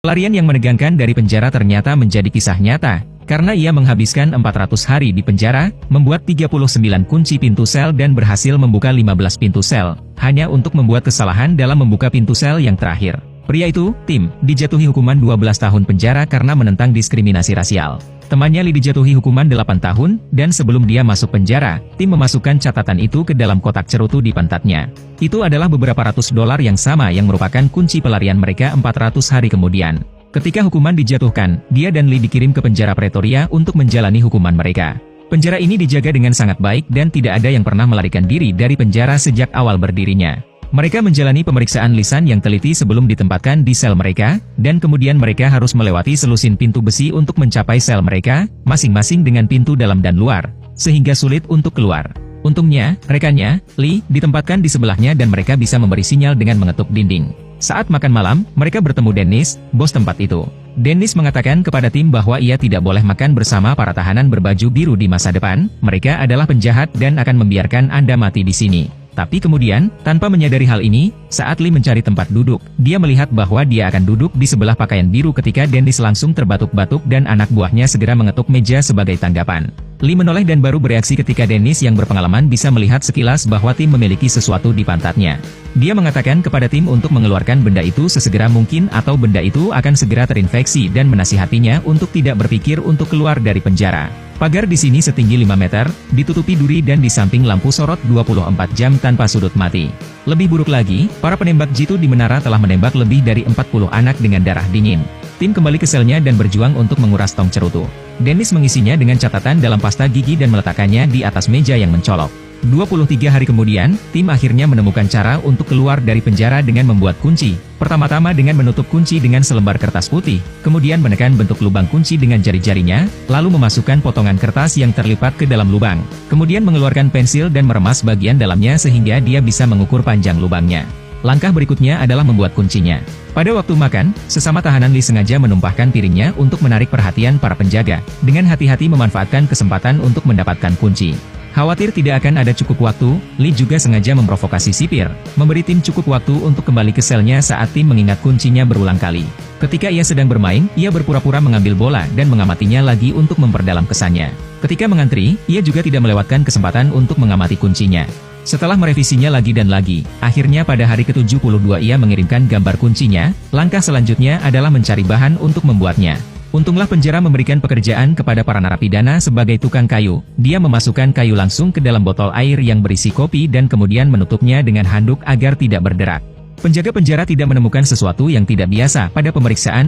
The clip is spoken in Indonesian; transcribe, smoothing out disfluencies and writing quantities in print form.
Pelarian yang menegangkan dari penjara ternyata menjadi kisah nyata, karena ia menghabiskan 400 hari di penjara, membuat 39 kunci pintu sel dan berhasil membuka 15 pintu sel, hanya untuk membuat kesalahan dalam membuka pintu sel yang terakhir. Pria itu, Tim, dijatuhi hukuman 12 tahun penjara karena menentang diskriminasi rasial. Temannya Lee dijatuhi hukuman 8 tahun, dan sebelum dia masuk penjara, Tim memasukkan catatan itu ke dalam kotak cerutu di pantatnya. Itu adalah beberapa ratus dolar yang sama yang merupakan kunci pelarian mereka 400 hari kemudian. Ketika hukuman dijatuhkan, dia dan Lee dikirim ke penjara Pretoria untuk menjalani hukuman mereka. Penjara ini dijaga dengan sangat baik dan tidak ada yang pernah melarikan diri dari penjara sejak awal berdirinya. Mereka menjalani pemeriksaan lisan yang teliti sebelum ditempatkan di sel mereka, dan kemudian mereka harus melewati selusin pintu besi untuk mencapai sel mereka, masing-masing dengan pintu dalam dan luar, sehingga sulit untuk keluar. Untungnya, rekannya, Lee, ditempatkan di sebelahnya dan mereka bisa memberi sinyal dengan mengetuk dinding. Saat makan malam, mereka bertemu Dennis, bos tempat itu. Dennis mengatakan kepada Tim bahwa ia tidak boleh makan bersama para tahanan berbaju biru di masa depan, mereka adalah penjahat dan akan membiarkan Anda mati di sini. Tapi kemudian, tanpa menyadari hal ini, saat Lee mencari tempat duduk, dia melihat bahwa dia akan duduk di sebelah pakaian biru ketika Dennis langsung terbatuk-batuk dan anak buahnya segera mengetuk meja sebagai tanggapan. Lee menoleh dan baru bereaksi ketika Dennis yang berpengalaman bisa melihat sekilas bahwa Tim memiliki sesuatu di pantatnya. Dia mengatakan kepada Tim untuk mengeluarkan benda itu sesegera mungkin atau benda itu akan segera terinfeksi dan menasihatinya untuk tidak berpikir untuk keluar dari penjara. Pagar di sini setinggi 5 meter, ditutupi duri dan di samping lampu sorot 24 jam tanpa sudut mati. Lebih buruk lagi, para penembak jitu di menara telah menembak lebih dari 40 anak dengan darah dingin. Tim kembali ke selnya dan berjuang untuk menguras tong cerutu. Dennis mengisinya dengan catatan dalam pasta gigi dan meletakkannya di atas meja yang mencolok. 23 hari kemudian, Tim akhirnya menemukan cara untuk keluar dari penjara dengan membuat kunci. Pertama-tama dengan menutup kunci dengan selembar kertas putih, kemudian menekan bentuk lubang kunci dengan jari-jarinya, lalu memasukkan potongan kertas yang terlipat ke dalam lubang, kemudian mengeluarkan pensil dan meremas bagian dalamnya sehingga dia bisa mengukur panjang lubangnya. Langkah berikutnya adalah membuat kuncinya. Pada waktu makan, sesama tahanan Lee sengaja menumpahkan piringnya untuk menarik perhatian para penjaga, dengan hati-hati memanfaatkan kesempatan untuk mendapatkan kunci. Khawatir tidak akan ada cukup waktu, Lee juga sengaja memprovokasi sipir, memberi Tim cukup waktu untuk kembali ke selnya saat Tim mengingat kuncinya berulang kali. Ketika ia sedang bermain, ia berpura-pura mengambil bola dan mengamatinya lagi untuk memperdalam kesannya. Ketika mengantri, ia juga tidak melewatkan kesempatan untuk mengamati kuncinya. Setelah merevisinya lagi dan lagi, akhirnya pada hari ke-72 ia mengirimkan gambar kuncinya. Langkah selanjutnya adalah mencari bahan untuk membuatnya. Untunglah penjara memberikan pekerjaan kepada para narapidana sebagai tukang kayu. Dia memasukkan kayu langsung ke dalam botol air yang berisi kopi dan kemudian menutupnya dengan handuk agar tidak berderak. Penjaga penjara tidak menemukan sesuatu yang tidak biasa pada pemeriksaan